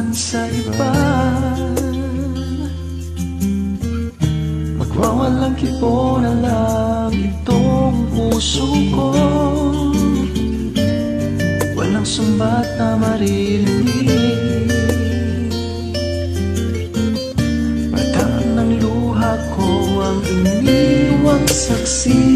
man sa iba, magwawalang kipo na lang itong puso ko. Walang sumbat na maririnig, pataan ng luha ko ang iniwang saksi.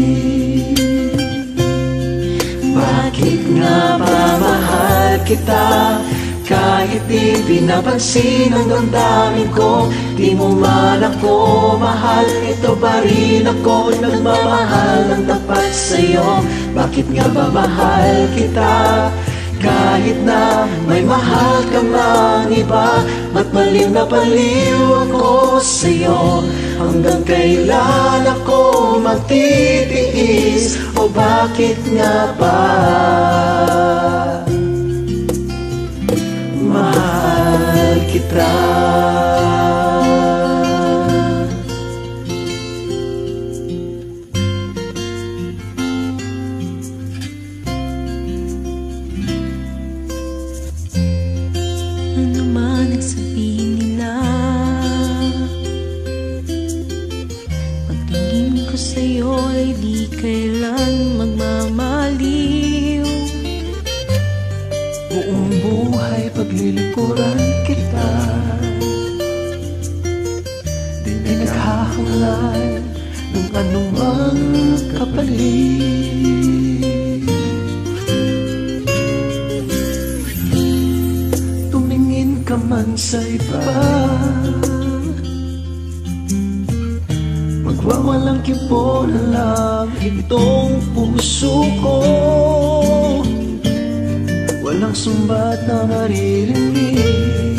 Bakit nga ba mahal kita kahit di pinapansin ang damdamin ko? Di mo man ako mahal, ito pa rin ako nagmamahal ng tapat sa'yo. Bakit nga ba mahal kita kahit na may mahal ka mang iba? Ba't baliw na baliw ako sa'yo? Hanggang kailan ako magtitiis? O bakit nga ba mahal kita? Ano man ang sabihin nila, pagtingin ko sa'yo ay di kailan magmamaliw. Buong buhay paglilikuran kita, di naghahanglan ng anumang kapalit. Tumingin ka man sa iba, magwawalang kipo na lang itong puso ko. Walang sumbat na maririnig,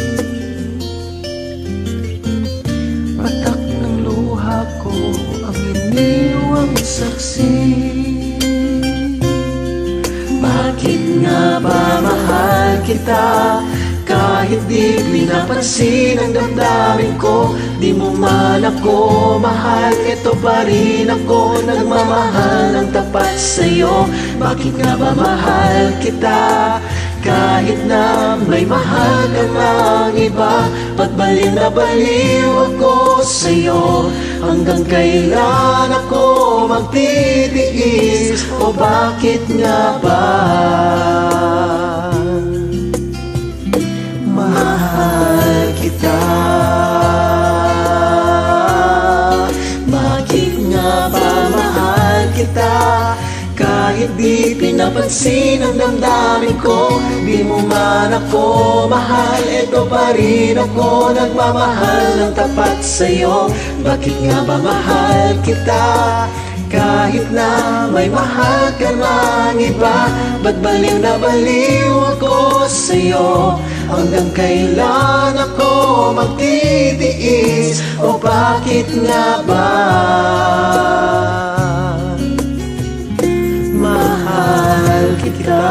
patak ng luha ko ang iniwang saksi. Bakit nga ba mahal kita kahit di pinapansin ang damdamin ko? Di mo man ako mahal, ito pa rin ako nagmamahal ng tapat sa'yo. Bakit nga ba mahal kita kahit na may mahal ka mang iba? Ba't baliw na baliw ako sa'yo? Hanggang kailan ako magtitiis? O bakit nga ba mahal kita? Bakit nga ba mahal kita kahit di pinapansin ang damdamin ko? Di mo man ako mahal, ito pa rin ako nagmamahal ng tapat sa'yo. Bakit nga ba mahal kita kahit na may mahal ka mang iba? Ba't baliw na baliw ako sa'yo? Hanggang kailan ako magtitiis? O bakit nga ba mahal kita?